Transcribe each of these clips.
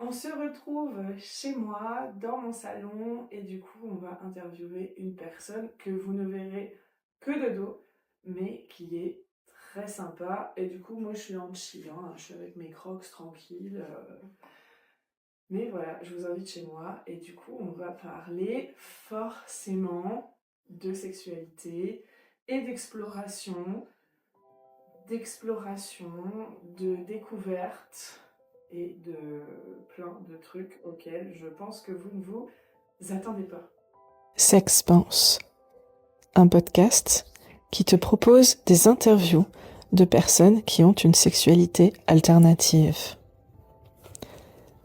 On se retrouve chez moi, dans mon salon, et du coup, on va interviewer une personne que vous ne verrez que de dos, mais qui est très sympa. Et du coup, moi, je suis en chill, hein, je suis avec mes crocs tranquille. Mais voilà, je vous invite chez moi, et du coup, on va parler forcément de sexualité et d'exploration, de découverte et de plein de trucs auxquels je pense que vous ne vous attendez pas. Sex Pense, un podcast qui te propose des interviews de personnes qui ont une sexualité alternative.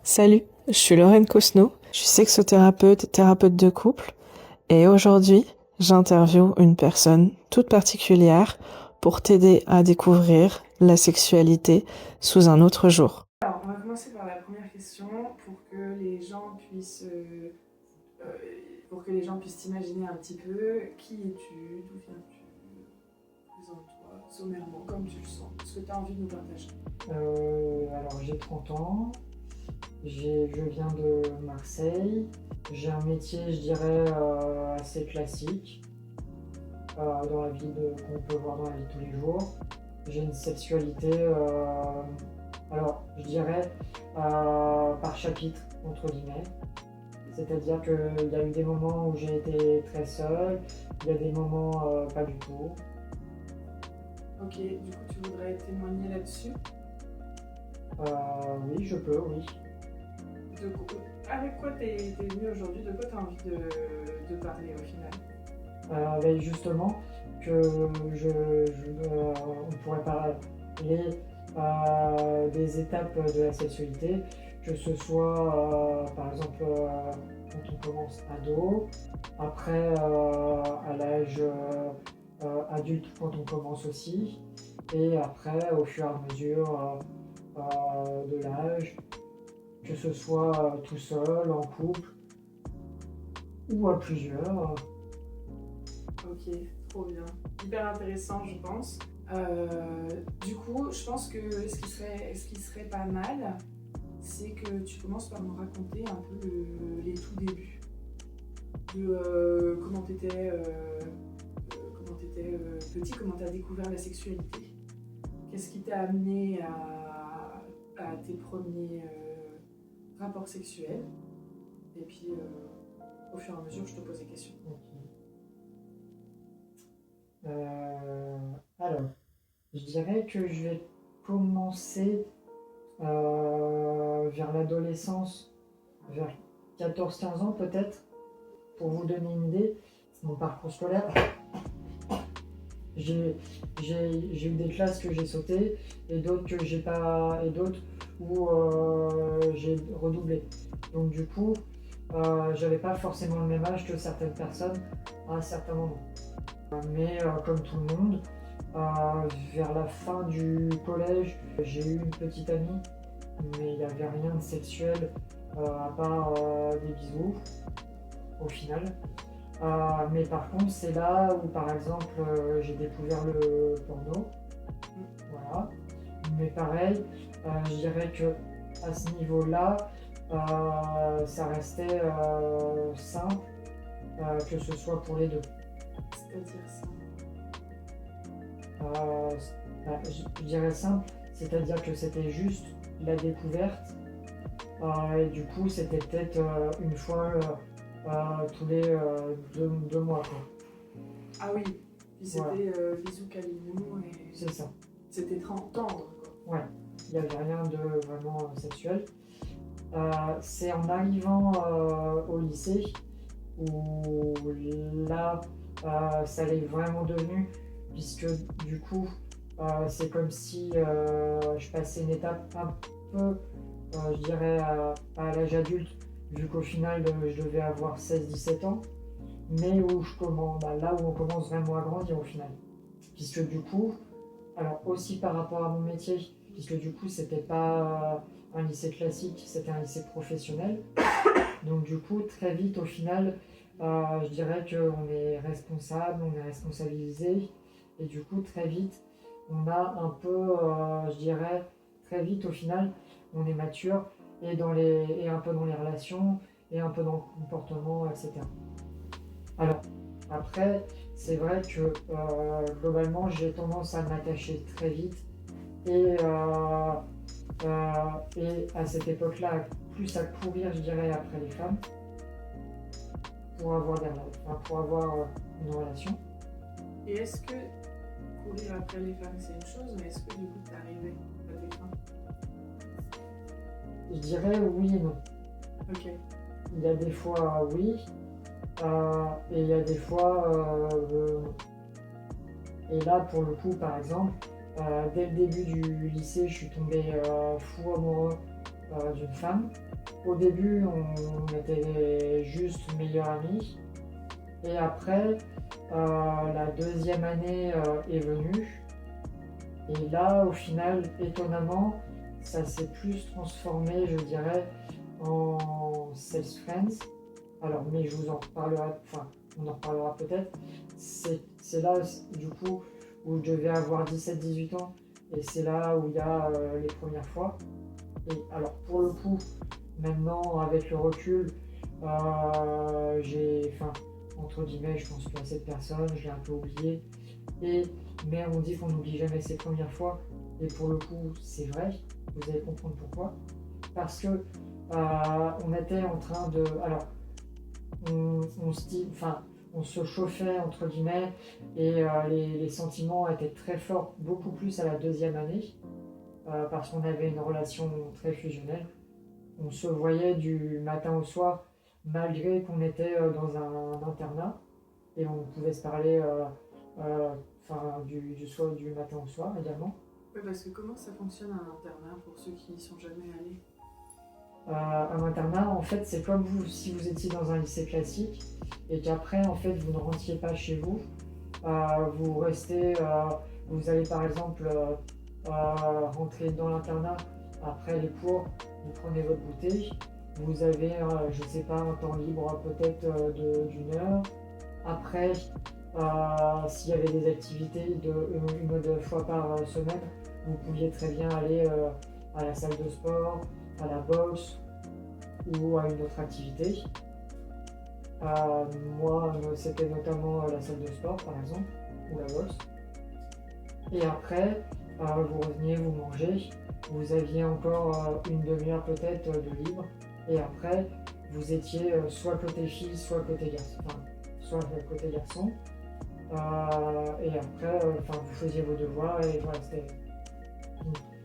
Salut, je suis Lorraine Cosno, je suis sexothérapeute et thérapeute de couple, et aujourd'hui, j'interviewe une personne toute particulière pour t'aider à découvrir la sexualité sous un autre jour. Alors, on va commencer par la première question pour que les gens puissent t'imaginer un petit peu. Qui es-tu? D'où viens-tu? Présente-toi sommairement, comme tu le sens. Ce que tu as envie de nous partager. Alors j'ai 30 ans, je viens de Marseille, j'ai un métier je dirais assez classique dans la vie qu'on peut voir dans la vie de tous les jours. J'ai une sexualité, alors je dirais par chapitre entre guillemets, c'est-à-dire qu'il y a eu des moments où j'ai été très seul, il y a des moments pas du tout. Ok, du coup tu voudrais témoigner là-dessus? Oui, je peux, oui. Avec quoi t'es venu aujourd'hui? De quoi t'as envie de parler au final? Ben justement, on pourrait parler des étapes de la sexualité, que ce soit par exemple quand on commence ado, après à l'âge adulte quand on commence aussi, et après au fur et à mesure de l'âge, que ce soit tout seul, en couple ou à plusieurs. Ok, trop bien. Hyper intéressant, je pense. Du coup, je pense que ce qui serait pas mal, c'est que tu commences par nous raconter un peu les tout débuts. De comment t'étais petit, comment t'as découvert la sexualité. Qu'est-ce qui t'a amené à tes premiers rapports sexuels. Et puis, au fur et à mesure, je te pose des questions. Alors, je dirais que je vais commencer vers l'adolescence, vers 14-15 ans peut-être, pour vous donner une idée. Mon parcours scolaire, j'ai eu des classes que j'ai sautées et d'autres que j'ai pas, et d'autres où j'ai redoublé. Donc du coup, j'avais pas forcément le même âge que certaines personnes à un certain moment. Mais comme tout le monde, vers la fin du collège, j'ai eu une petite amie, mais il n'y avait rien de sexuel à part des bisous au final. Mais par contre, c'est là où par exemple j'ai découvert le porno. Voilà. Mais pareil, je dirais que à ce niveau-là, ça restait simple, que ce soit pour les deux. C'est-à-dire ça. Je dirais simple, c'est-à-dire que c'était juste la découverte, et du coup c'était peut-être une fois tous les deux mois quoi. Ah oui, puis c'était Voilà. bisous câlinou et C'est ça. c'était tendre quoi. Ouais, il n'y avait rien de vraiment sexuel. C'est en arrivant au lycée où là ça l'est vraiment devenu, puisque du coup c'est comme si je passais une étape un peu, je dirais, à l'âge adulte, vu qu'au final je devais avoir 16-17 ans, mais où là où on commence vraiment à grandir au final. Puisque du coup, alors aussi par rapport à mon métier, puisque du coup c'était pas un lycée classique, c'était un lycée professionnel. Donc du coup, très vite au final, je dirais qu'on est responsable, on est responsabilisé, et du coup très vite, on a un peu, je dirais, très vite au final, on est mature, et un peu dans les relations, et un peu dans le comportement, etc. Alors, après, c'est vrai que globalement, j'ai tendance à m'attacher très vite et, et à cette époque-là, plus à courir, je dirais, après les femmes pour avoir, pour avoir une relation. Et est-ce que courir après les femmes, c'est une chose, mais est-ce que du coup, t'es arrivé à tes fins? Je dirais oui et non. Ok. Il y a des fois oui, et il y a des fois non. Et là, pour le coup, par exemple, dès le début du lycée, je suis tombé fou amoureux d'une femme. Au début, on était juste meilleurs amis. Et après, la deuxième année est venue. Et là, au final, étonnamment, ça s'est plus transformé, je dirais, en Sales Friends. Alors, mais je vous en reparlerai, enfin, on en reparlera peut-être. C'est là, du coup, où je devais avoir 17-18 ans. Et c'est là où il y a les premières fois. Et alors, pour le coup, maintenant, avec le recul, entre guillemets, je pense qu'à cette personne, je l'ai un peu oublié. Mais on dit qu'on n'oublie jamais ses premières fois. Et pour le coup, c'est vrai. Vous allez comprendre pourquoi. Parce que on était en train de... Alors, on se chauffait, entre guillemets, et les sentiments étaient très forts, beaucoup plus à la deuxième année, parce qu'on avait une relation très fusionnelle. On se voyait du matin au soir, malgré qu'on était dans un internat, et on pouvait se parler du matin au soir également. Oui, parce que comment ça fonctionne un internat pour ceux qui n'y sont jamais allés? Un internat, en fait, c'est comme si vous étiez dans un lycée classique et qu'après, en fait, vous ne rentriez pas chez vous. Vous restez, vous allez par exemple rentrer dans l'internat après les cours, vous prenez votre goûter, vous avez, je sais pas, un temps libre peut-être d'une heure. Après, s'il y avait des activités une ou deux fois par semaine, vous pouviez très bien aller à la salle de sport, à la boxe ou à une autre activité. Moi, c'était notamment la salle de sport, par exemple, ou la boxe. Et après, vous reveniez, vous mangez, vous aviez encore une demi-heure peut-être de libre. Et après, vous étiez soit côté fille, soit côté garçon. Enfin, soit côté garçon. Et après, vous faisiez vos devoirs et voilà, c'était...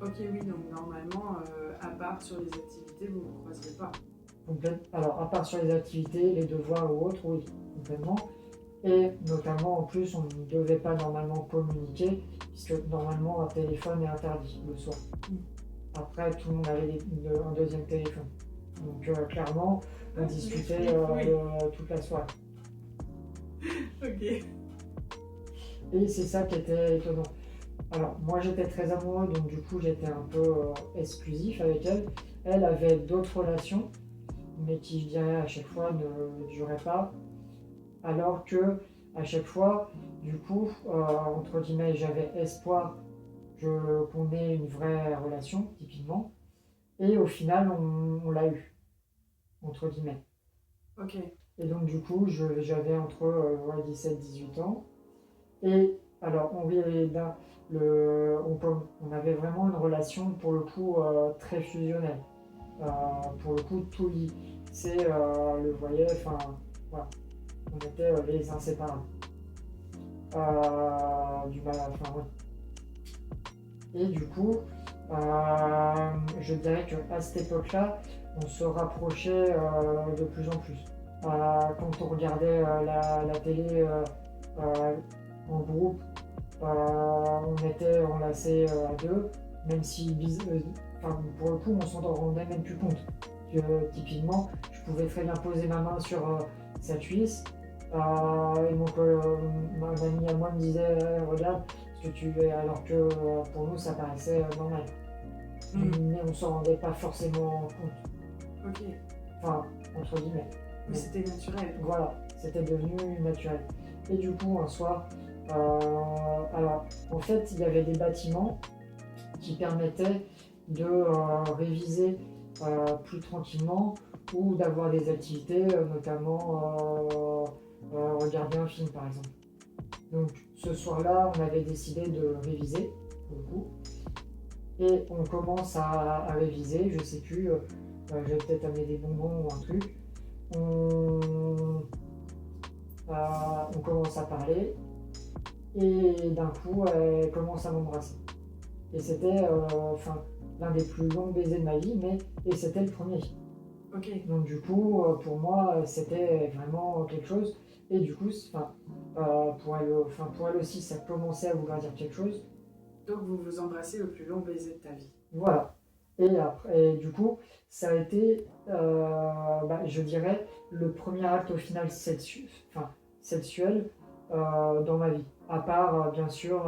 Ok, oui, donc normalement, à part sur les activités, vous ne vous croisiez pas. Alors, à part sur les activités, les devoirs ou autres, oui, complètement. Et notamment, en plus, on ne devait pas normalement communiquer, puisque normalement, un téléphone est interdit le soir. Après, tout le monde avait un deuxième téléphone. Donc, clairement, on discutait toute la soirée. Ok. Et c'est ça qui était étonnant. Alors, moi, j'étais très amoureux, donc du coup, j'étais un peu exclusif avec elle. Elle avait d'autres relations, mais qui, je dirais, à chaque fois ne duraient pas. Alors que, à chaque fois, du coup, entre guillemets, j'avais espoir qu'on ait une vraie relation, typiquement. Et au final, on l'a eu, entre guillemets. Ok. Et donc, du coup, j'avais entre 17-18 ans. Et alors, on avait vraiment une relation, pour le coup, très fusionnelle. Pour le coup, tout lycée le voyait, voilà. On était les inséparables. Ouais. Et du coup, je dirais qu'à cette époque-là, on se rapprochait de plus en plus. Quand on regardait la télé en groupe, on était enlacés à deux, même si pour le coup, on s'en rendait même plus compte. Typiquement, je pouvais très bien poser ma main sur sa cuisse. Et ma amie à moi me disait regarde ce que tu veux, alors que pour nous ça paraissait normal. Mais on s'en rendait pas forcément compte. Ok. Enfin, entre guillemets. Mais c'était naturel. Voilà, c'était devenu naturel. Et du coup, un soir, alors en fait, il y avait des bâtiments qui permettaient de réviser plus tranquillement ou d'avoir des activités, notamment regarder un film par exemple. Donc ce soir-là, on avait décidé de réviser, pour le coup, et on commence à réviser, je sais plus, j'ai peut-être amené des bonbons ou un truc. On commence à parler, et d'un coup, elle commence à m'embrasser. Et c'était l'un des plus longs baisers de ma vie, et c'était le premier. Ok. Donc du coup, pour moi, c'était vraiment quelque chose. Et du coup, pour elle aussi, ça commençait à vouloir dire quelque chose. Donc vous vous embrassez le plus long baiser de ta vie. Voilà. Et du coup, ça a été, je dirais, le premier acte au final sexuel dans ma vie. À part, bien sûr,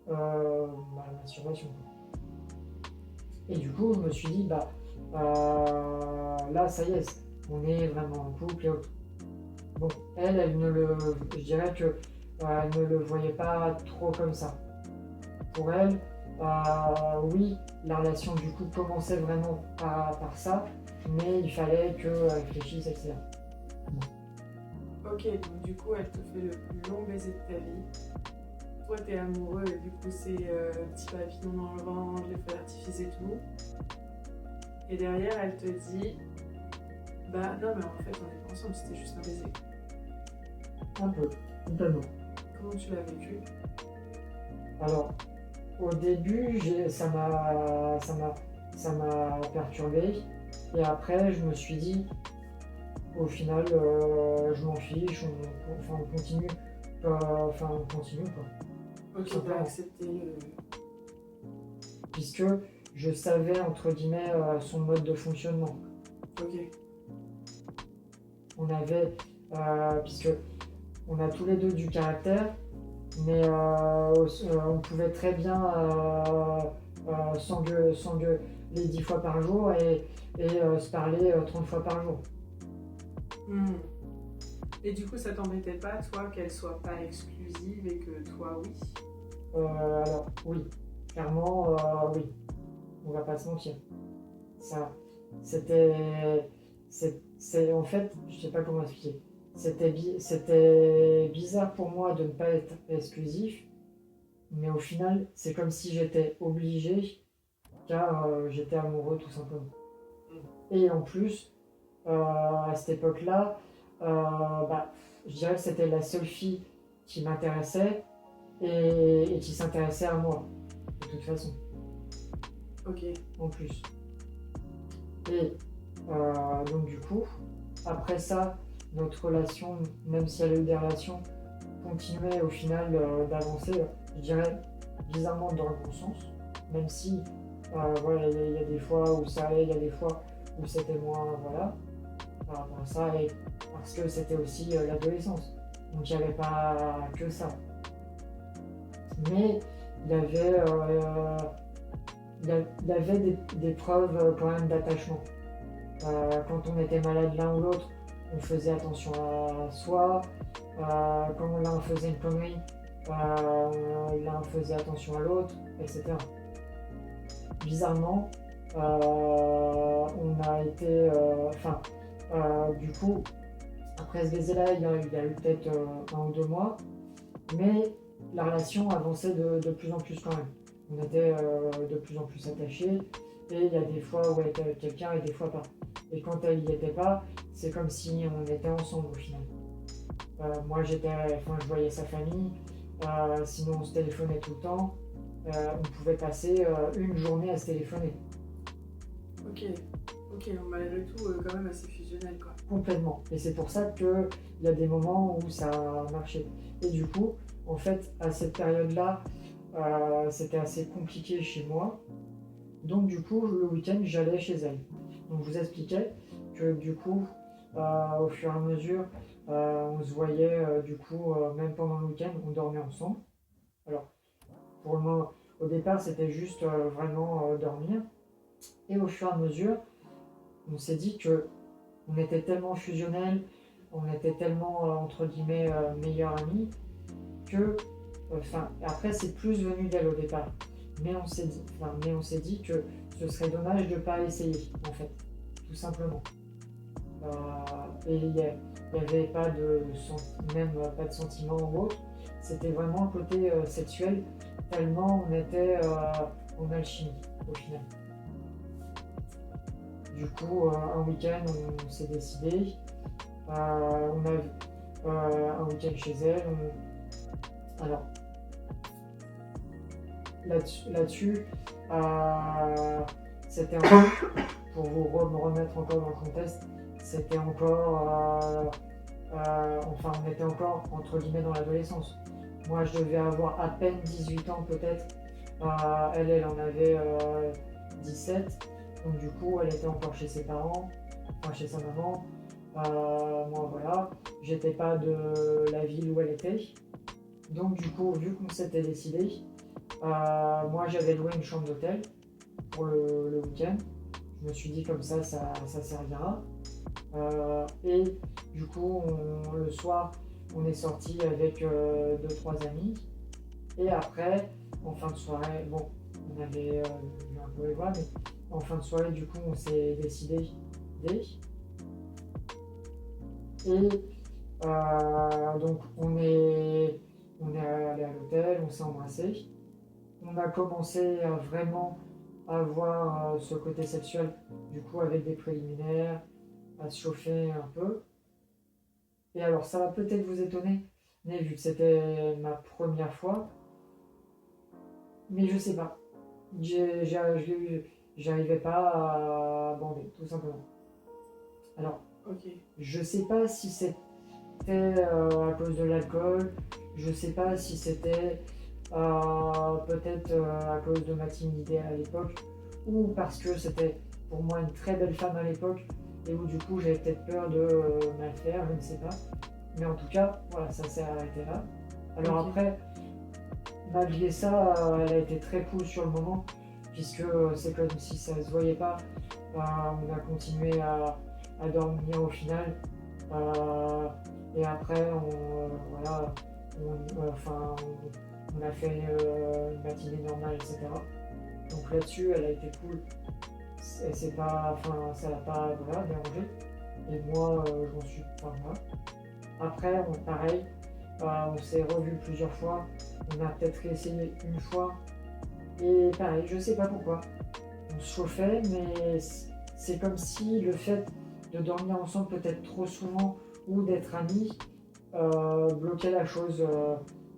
la masturbation. Et du coup, je me suis dit, là, ça y est, on est vraiment en couple et autres. Bon, je dirais que elle ne le voyait pas trop comme ça. Pour elle, oui, la relation du coup commençait vraiment par ça, mais il fallait qu'elle réfléchisse, etc. Ok, donc du coup, elle te fait le plus long baiser de ta vie. Toi, t'es amoureux et du coup, c'est petit papillon dans le ventre, les feux d'artifice et tout. Et derrière, elle te dit, bah non, mais en fait, on est pas ensemble, c'était juste un baiser. Un peu, totalement. Comment tu l'as vécu? Alors, au début, ça m'a perturbé, et après, je me suis dit, au final, je m'en fiche, on continue. On continue quoi. Ok, t'as accepté le... Puisque je savais, entre guillemets, son mode de fonctionnement. Ok. On avait, puisque on a tous les deux du caractère, mais on pouvait très bien s'engueuler 10 fois par jour et se parler 30 fois par jour. Et du coup, ça t'embêtait pas, toi, qu'elle soit pas exclusive et que toi, oui? Alors, oui, clairement, oui. On va pas se mentir. Ça, en fait, je sais pas comment expliquer. C'était bizarre pour moi de ne pas être exclusif, mais au final, c'est comme si j'étais obligé, car j'étais amoureux tout simplement. Et en plus, à cette époque-là, je dirais que c'était la seule fille qui m'intéressait et qui s'intéressait à moi, de toute façon. Ok. En plus. Et donc du coup, après ça, notre relation, même si elle a eu des relations, continuait au final d'avancer, je dirais, bizarrement dans le bon sens, même si il y a des fois où ça allait, il y a des fois où c'était moins, voilà, par rapport à ça, et parce que c'était aussi l'adolescence, donc il n'y avait pas que ça. Mais il y avait, il y avait des preuves quand même d'attachement. Quand on était malade l'un ou l'autre, on faisait attention à soi. Quand l'un faisait une connerie, l'un faisait attention à l'autre, etc. Bizarrement, on a été... du coup, après ce baiser-là, il y a eu peut-être 1 ou 2 mois, mais la relation avançait de plus en plus quand même. On était de plus en plus attachés, et il y a des fois où elle était avec quelqu'un et des fois pas. Et quand elle n'y était pas, c'est comme si on était ensemble au final. Moi je voyais sa famille, sinon on se téléphonait tout le temps. On pouvait passer une journée à se téléphoner. Ok, donc malgré tout, quand même assez fusionnel quoi. Complètement. Et c'est pour ça qu'il y a des moments où ça a marché. Et du coup, en fait, à cette période-là, c'était assez compliqué chez moi. Donc du coup, le week-end, j'allais chez elle. Donc je vous expliquais que du coup, au fur et à mesure, on se voyait même pendant le week-end, on dormait ensemble. Alors, pour le moment, au départ, c'était juste vraiment dormir. Et au fur et à mesure, on s'est dit que on était tellement fusionnels, on était tellement, entre guillemets, meilleurs amis, que, après c'est plus venu d'elle au départ. Mais on s'est dit que ce serait dommage de ne pas essayer, en fait, tout simplement. Et il n'y avait pas même pas de sentiment ou autre. C'était vraiment le côté sexuel, tellement on était en alchimie, au final. Du coup, un week-end, on s'est décidé. On a un week-end chez elle. Alors, là-dessus, c'était pour me remettre encore dans le contexte, c'était encore, enfin, on était encore entre guillemets dans l'adolescence. Moi, je devais avoir à peine 18 ans peut-être. Elle en avait 17. Donc du coup, elle était encore chez ses parents, enfin chez sa maman. Moi, voilà, j'étais pas de la ville où elle était. Donc du coup, vu qu'on s'était décidé, moi j'avais loué une chambre d'hôtel pour le week-end. Je me suis dit comme ça servira. Et du coup, le soir, on est sorti avec 2-3 amis. Et après, en fin de soirée, bon, on avait eu un peu les voix, mais en fin de soirée, du coup, on s'est décidé. Et donc, on est allé à l'hôtel, on s'est embrassé. On a commencé à vraiment avoir ce côté sexuel, du coup, avec des préliminaires, à se chauffer un peu. Et alors, ça va peut-être vous étonner, mais vu que c'était ma première fois, mais je sais pas. J'arrivais pas à bander, tout simplement. Alors, je sais pas si c'était à cause de l'alcool, je sais pas si c'était peut-être à cause de ma timidité à l'époque, ou parce que c'était pour moi une très belle femme à l'époque, et où du coup j'avais peut-être peur de mal faire, je ne sais pas. Mais en tout cas, voilà, ça s'est arrêté là. Alors après, malgré ça, elle a été très cool sur le moment, puisque c'est comme si ça ne se voyait pas. On a continué à dormir au final. Et après, on a fait une matinée normale, etc. Donc là-dessus, elle a été cool. Ça l'a pas dérangé. Et moi, j'en suis pas moi. Après, pareil, on s'est revus plusieurs fois. On a peut-être essayé une fois. Et pareil, je sais pas pourquoi. On se chauffait, mais c'est comme si le fait de dormir ensemble peut-être trop souvent ou d'être amis bloquait la chose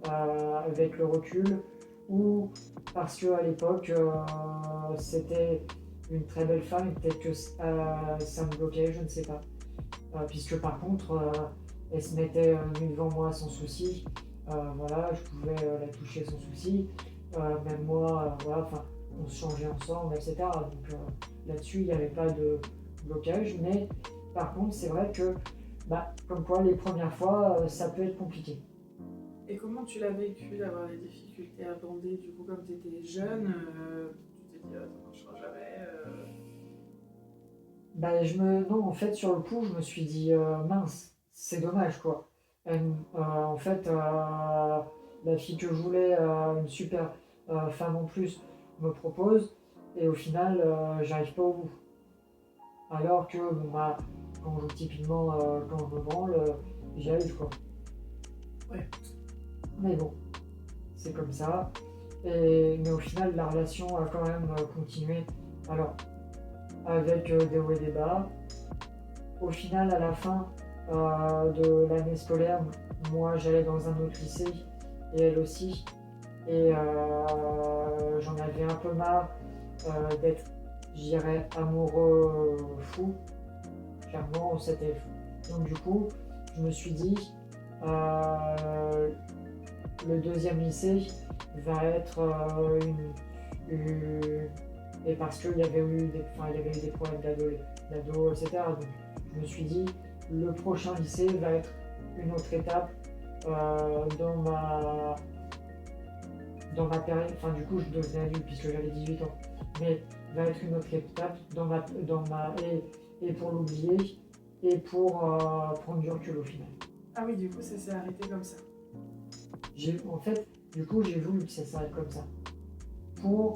avec le recul, ou parce qu'à l'époque c'était une très belle femme et peut-être que ça me bloquait, je ne sais pas. Puisque par contre elle se mettait nue devant moi sans souci, voilà, je pouvais la toucher sans souci, même moi, voilà, on se changeait ensemble, etc. Donc là-dessus il n'y avait pas de blocage, mais par contre c'est vrai que comme quoi les premières fois ça peut être compliqué. Et comment tu l'as vécu d'avoir des difficultés à bander, du coup, comme tu étais jeune, tu t'es dit ça ne marchera jamais Non, en fait, sur le coup, je me suis dit mince, c'est dommage quoi. En fait, la fille que je voulais, une super femme en plus, me propose, et au final, j'arrive pas au bout. Alors que, quand typiquement, quand je me branle, j'y arrive quoi. Ouais. Mais bon, c'est comme ça. Mais au final, la relation a quand même continué. Alors, avec des hauts et des bas. Au final, à la fin de l'année scolaire, moi j'allais dans un autre lycée et elle aussi. Et j'en avais un peu marre d'être, je dirais, amoureux fou. Clairement, c'était fou. Donc du coup, je me suis dit, le deuxième lycée va être et parce qu'il y avait eu des problèmes d'ado, etc. Donc je me suis dit, le prochain lycée va être une autre étape dans ma période. Enfin, du coup, je devenais adulte puisque j'avais 18 ans. Mais va être une autre étape et pour l'oublier et pour prendre du recul au final. Ah oui, du coup, ça s'est arrêté comme ça. En fait, du coup, j'ai voulu que ça s'arrête comme ça. Pour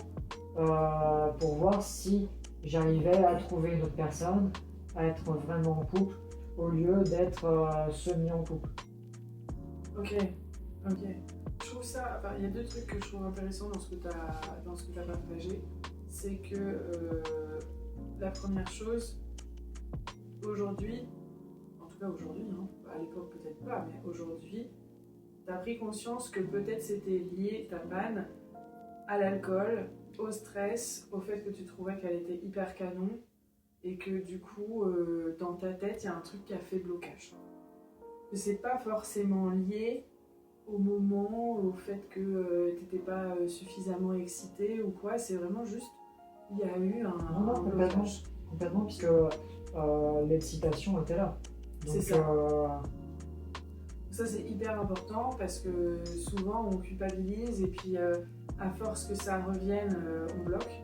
pour voir si j'arrivais à trouver une autre personne, à être vraiment en couple, au lieu d'être semi en couple. Ok. Je trouve ça. Enfin, il y a deux trucs que je trouve intéressants dans ce que tu as partagé. C'est que la première chose, aujourd'hui, en tout cas aujourd'hui, hein, à l'époque peut-être pas, mais aujourd'hui, tu as pris conscience que peut-être c'était lié ta panne à l'alcool, au stress, au fait que tu trouvais qu'elle était hyper canon et que du coup, dans ta tête, il y a un truc qui a fait blocage. Que c'est pas forcément lié au moment, au fait que t'étais pas suffisamment excité ou quoi, c'est vraiment juste, il y a eu un blocage. Complètement, puisque l'excitation était là. Donc, C'est ça. Ça c'est hyper important parce que souvent on culpabilise et puis à force que ça revienne, on bloque.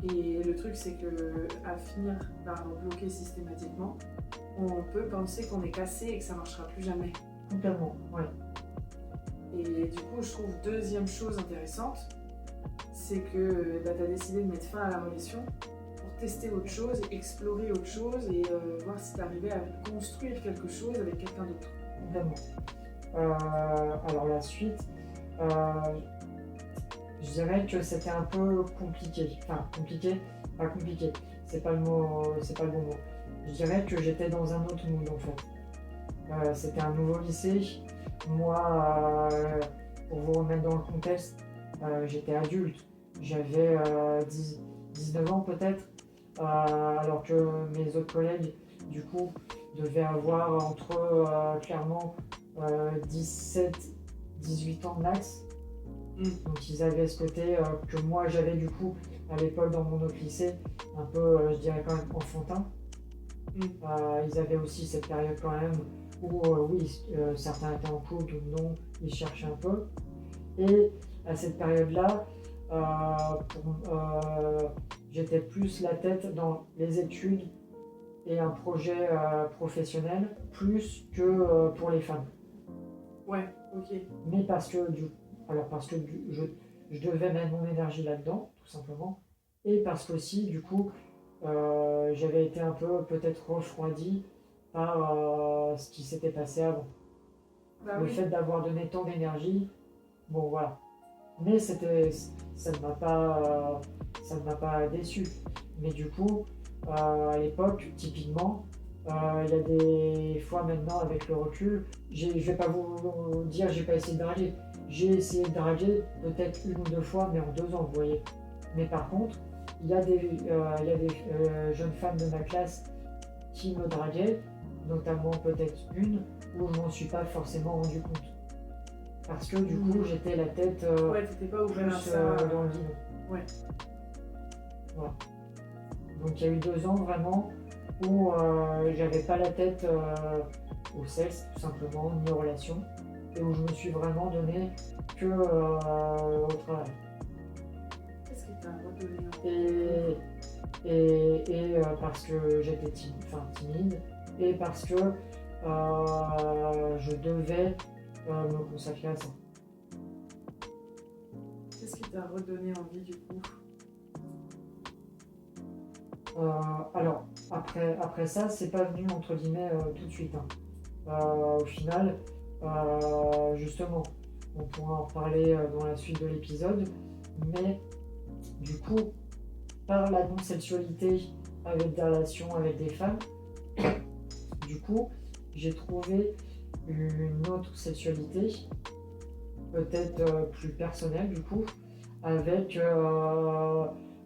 Et le truc c'est que à finir par bloquer systématiquement, on peut penser qu'on est cassé et que ça marchera plus jamais. Complètement, ouais. Et du coup, je trouve deuxième chose intéressante, c'est que tu as décidé de mettre fin à la relation pour tester autre chose, explorer autre chose et voir si tu arrivais à construire quelque chose avec quelqu'un d'autre. Complètement. Alors la suite, je dirais que c'était un peu compliqué. Enfin, pas compliqué. C'est pas le bon mot. Je dirais que j'étais dans un autre mood en fait. C'était un nouveau lycée. Moi, pour vous remettre dans le contexte, j'étais adulte. J'avais 19 ans peut-être, alors que mes autres collègues, du coup, devaient avoir entre clairement 17-18 ans max. Donc ils avaient ce côté que moi j'avais du coup à l'époque dans mon autre lycée, un peu, je dirais quand même enfantin. Ils avaient aussi cette période quand même où oui, certains étaient en couple ou non, ils cherchaient un peu. Et à cette période-là, j'étais plus la tête dans les études et un projet professionnel, plus que pour les femmes. Ouais, ok. Mais parce que je devais mettre mon énergie là-dedans, tout simplement. Et parce qu'aussi, du coup, j'avais été un peu peut-être refroidi par ce qui s'était passé avant. Le fait d'avoir donné tant d'énergie, bon voilà. Mais ça ne m'a pas déçu. Mais du coup, à l'époque, typiquement, il y a des fois maintenant avec le recul, je vais pas vous dire j'ai pas essayé de draguer. J'ai essayé de draguer peut-être 1 ou 2 fois, mais en 2 ans, vous voyez. Mais par contre, il y a des jeunes femmes de ma classe qui me draguaient, notamment peut-être une où je m'en suis pas forcément rendu compte. Parce que du coup, j'étais la tête t'étais pas ouvert à ça. dans le guidon. Ouais. Voilà. Donc il y a eu 2 ans vraiment où j'avais pas la tête au sexe, tout simplement, ni aux relations, et où je me suis vraiment donné que au travail. Qu'est-ce qui t'a redonné Et parce que j'étais timide, et parce que je devais me consacrer à ça. Qu'est-ce qui t'a redonné envie du coup? Alors, après ça, c'est pas venu entre guillemets tout de suite. Au final, justement, on pourra en reparler dans la suite de l'épisode, mais du coup, par la non-sexualité avec des relations avec des femmes, du coup, j'ai trouvé une autre sexualité, peut-être plus personnelle du coup, avec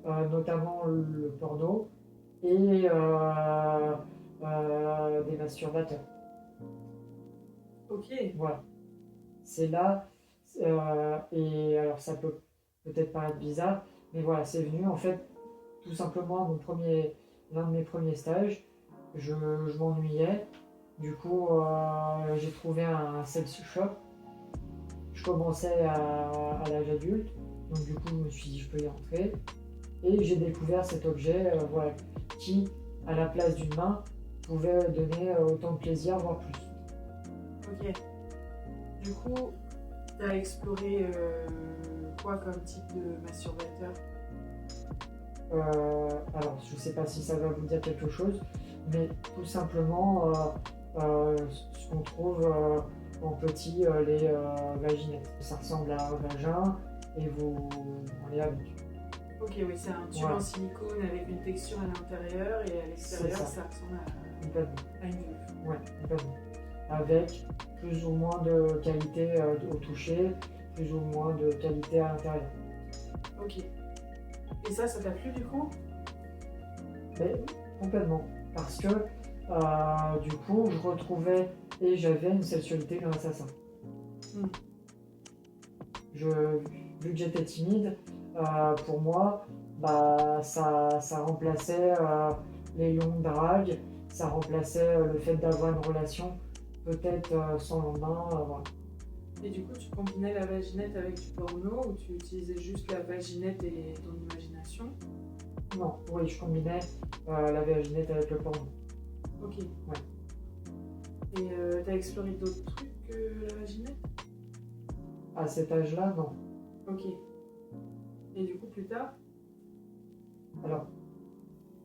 notamment le porno et des masturbateurs. Ok. Voilà. C'est là, et alors ça peut peut-être paraître bizarre, mais voilà, c'est venu en fait tout simplement l'un de mes premiers stages. Je m'ennuyais, du coup j'ai trouvé un sex shop. Je commençais à l'âge adulte, donc du coup je me suis dit je peux y entrer. Et j'ai découvert cet objet qui, à la place d'une main, pouvait donner autant de plaisir, voire plus. Ok. Du coup, t'as exploré quoi comme type de masturbateur? Alors, je ne sais pas si ça va vous dire quelque chose, mais tout simplement ce qu'on trouve en petit, les vaginettes. Ça ressemble à un vagin et on les habite. Ok, oui, c'est un tube en silicone avec une texture à l'intérieur et à l'extérieur, ça ressemble à une vulve. Ouais, complètement. Avec plus ou moins de qualité au toucher, plus ou moins de qualité à l'intérieur. Ok. Et ça t'a plu du coup? Mais complètement. Parce que du coup, je retrouvais et j'avais une sexualité grâce à ça. Vu que j'étais timide, pour moi, ça remplaçait les longues dragues, ça remplaçait le fait d'avoir une relation peut-être sans lendemain. Voilà. Et du coup, tu combinais la vaginette avec du porno ou tu utilisais juste la vaginette et ton imagination? Non, oui, je combinais la vaginette avec le porno. Ok. Ouais. Et t'as exploré d'autres trucs que la vaginette? À cet âge-là, non. Ok. Et du coup, plus tard? Alors.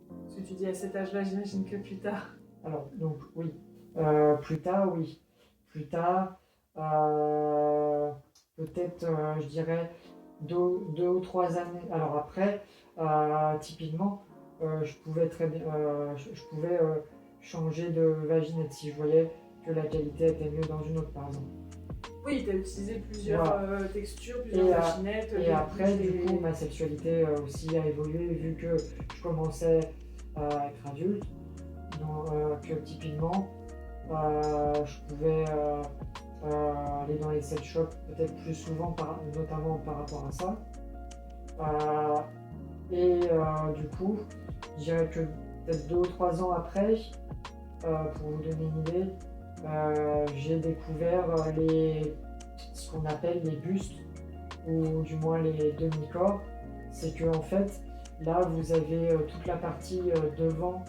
Parce que tu dis à cet âge-là, j'imagine que plus tard. Alors, donc, oui. Plus tard, oui. Plus tard, peut-être, je dirais, 2 ou 3 années. Alors après, typiquement, je pouvais très bien, je pouvais changer de vaginette si je voyais que la qualité était mieux dans une autre, par exemple. Oui, tu as utilisé plusieurs textures, plusieurs vaginettes. Et après, du coup, ma sexualité aussi a évolué vu que je commençais à être adulte. Donc, que typiquement, je pouvais aller dans les sex shops peut-être plus souvent, notamment par rapport à ça. Du coup, je dirais que peut-être 2 ou 3 ans après, pour vous donner une idée, j'ai découvert ce qu'on appelle les bustes, ou du moins les demi-corps. C'est que en fait, là vous avez toute la partie devant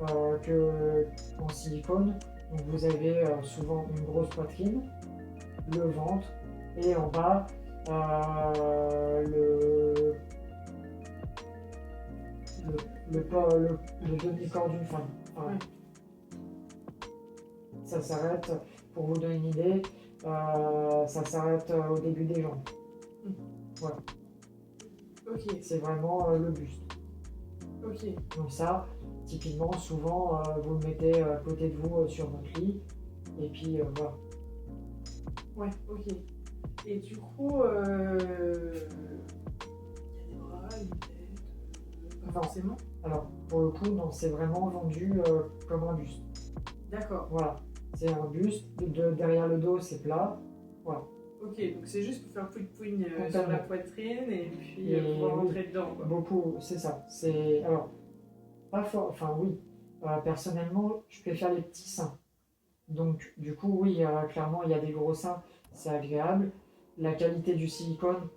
en silicone. Donc vous avez souvent une grosse poitrine, le ventre, et en bas le demi-corps d'une femme. Enfin, ça s'arrête, pour vous donner une idée, ça s'arrête au début des jambes. Voilà. Ok. C'est vraiment le buste. Ok. Donc ça, typiquement, souvent, vous le mettez à côté de vous sur votre lit, et puis voilà. Ouais, ok. Et du coup, il y a des bras, une tête, pas forcément. Alors, pour le coup, non, c'est vraiment vendu comme un buste. D'accord. Voilà, c'est un buste, derrière le dos, c'est plat. Voilà. Ok, donc c'est juste pour faire pouille-pouigne sur la poitrine et puis pouvoir rentrer dedans, quoi. Beaucoup, c'est ça. C'est alors pas fort. Enfin oui. Personnellement, je préfère les petits seins. Donc du coup, oui, clairement, il y a des gros seins, c'est agréable. La qualité du silicone,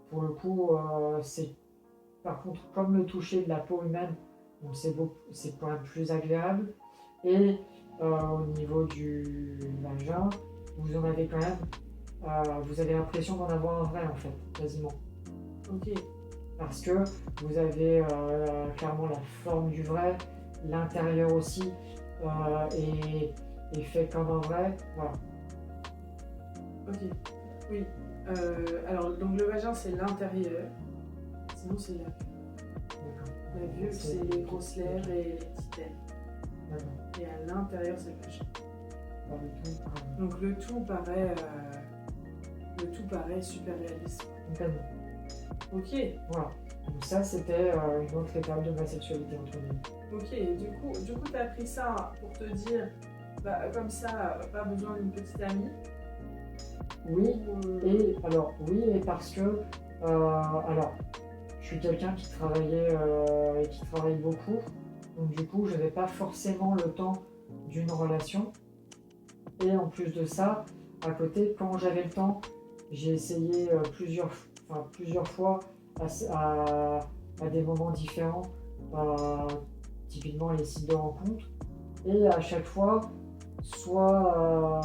pour le coup, c'est par contre comme le toucher de la peau humaine, donc c'est quand même plus agréable. Et au niveau du vagin, vous en avez quand même. Vous avez l'impression d'en avoir un vrai en fait, quasiment. Ok. Parce que vous avez clairement la forme du vrai, l'intérieur aussi est fait comme un vrai. Voilà. Ok. Oui. Alors donc le vagin c'est l'intérieur, sinon c'est la vulve. La vulve c'est les grosses lèvres et les petites lèvres. Et à l'intérieur c'est le vagin. Donc le tout paraît super réaliste. Complètement. Ok. Voilà. Donc ça c'était une autre étape de ma sexualité entre nous. Ok. Et du coup t'as pris ça pour te dire, comme ça, pas besoin d'une petite amie. Oui. Et parce que alors je suis quelqu'un qui travaillait et qui travaille beaucoup. Donc du coup, je n'avais pas forcément le temps d'une relation. Et en plus de ça, à côté, quand j'avais le temps, j'ai essayé plusieurs fois à des moments différents, typiquement les sites de rencontres. Et à chaque fois, soit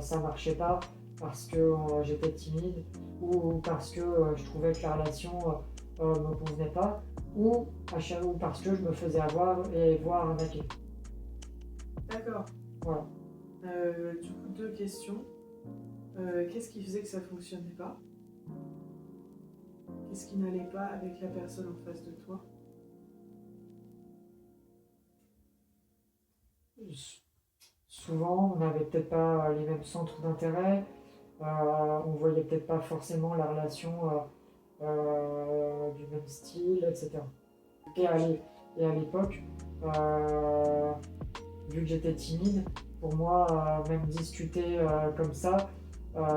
ça marchait pas parce que j'étais timide ou parce que je trouvais que la relation me convenait pas, ou parce que je me faisais avoir et voir arnaquer. D'accord. Voilà. Du coup, 2 questions. Qu'est-ce qui faisait que ça fonctionnait pas? Qu'est-ce qui n'allait pas avec la personne en face de toi? Souvent, on n'avait peut-être pas les mêmes centres d'intérêt, on voyait peut-être pas forcément la relation du même style, etc. Et à l'époque, vu que j'étais timide, pour moi, même discuter comme ça,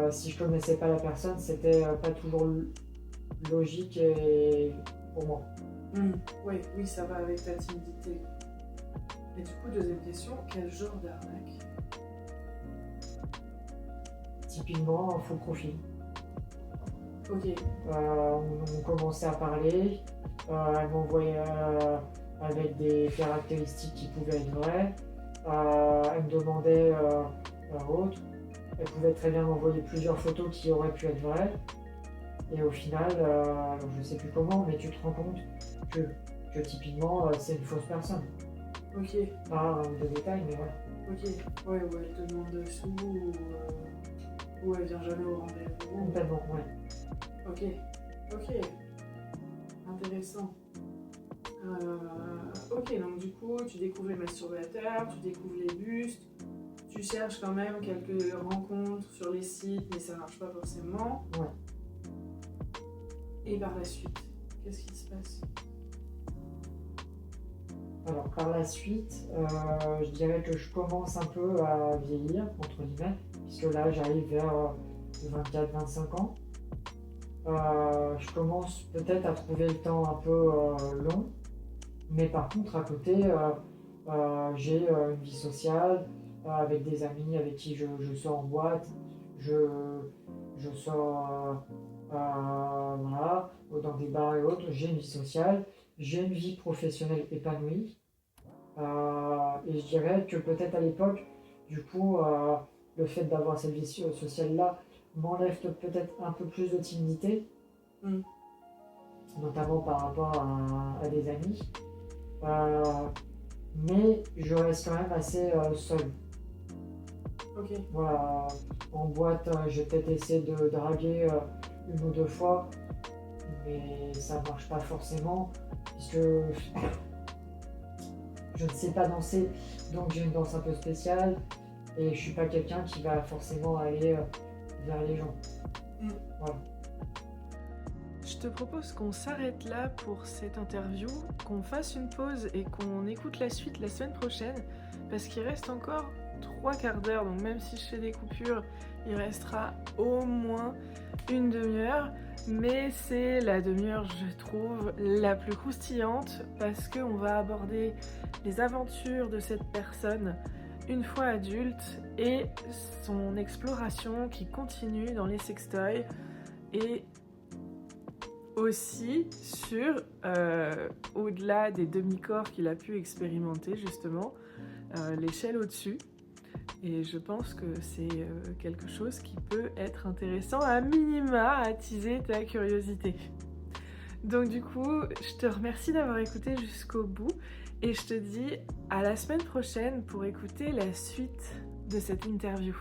si je connaissais pas la personne, c'était pas toujours logique et pour moi. Oui, ça va avec ta timidité. Et du coup, 2e question, quel genre d'arnaque? Typiquement, faux profil. Ok. On commençait à parler, elle m'envoyait avec des caractéristiques qui pouvaient être vraies, elle me demandait autre, elle pouvait très bien m'envoyer plusieurs photos qui auraient pu être vraies, et au final, alors je sais plus comment, mais tu te rends compte que typiquement c'est une fausse personne. Ok. Pas de détails, mais voilà. Ok. Ouais, ou elle te demande dessous, ou elle vient jamais au rendez-vous. Complètement, ouais. Ok. Intéressant. Ok, donc du coup, tu découvres les masturbateurs, tu découvres les bustes, tu cherches quand même quelques rencontres sur les sites, mais ça marche pas forcément. Ouais. Et par la suite, qu'est-ce qui se passe? Alors par la suite, je dirais que je commence un peu à vieillir, entre guillemets, puisque là j'arrive vers 24-25 ans. Je commence peut-être à trouver le temps un peu long, mais par contre à côté, j'ai une vie sociale avec des amis avec qui je sors en boîte, je sors voilà, dans des bars et autres, j'ai une vie sociale, j'ai une vie professionnelle épanouie. Et je dirais que peut-être à l'époque, du coup, le fait d'avoir cette vie sociale-là m'enlève peut-être un peu plus de timidité, notamment par rapport à des amis. Mais je reste quand même assez seul. Ok. Voilà, en boîte, j'ai peut-être essayé de draguer 1 ou 2 fois, mais ça marche pas forcément, puisque je ne sais pas danser, donc j'ai une danse un peu spéciale, et je suis pas quelqu'un qui va forcément aller vers les gens. Voilà. Je te propose qu'on s'arrête là pour cette interview, qu'on fasse une pause et qu'on écoute la suite la semaine prochaine, parce qu'il reste encore 3/4 d'heure, donc même si je fais des coupures, il restera au moins une demi-heure, mais c'est la demi-heure, je trouve, la plus croustillante, parce qu'on va aborder les aventures de cette personne une fois adulte et son exploration qui continue dans les sextoys, et aussi sur, au-delà des demi-corps qu'il a pu expérimenter justement, l'échelle au-dessus. Et je pense que c'est quelque chose qui peut être intéressant à minima, à attiser ta curiosité. Donc du coup, je te remercie d'avoir écouté jusqu'au bout et je te dis à la semaine prochaine pour écouter la suite de cette interview.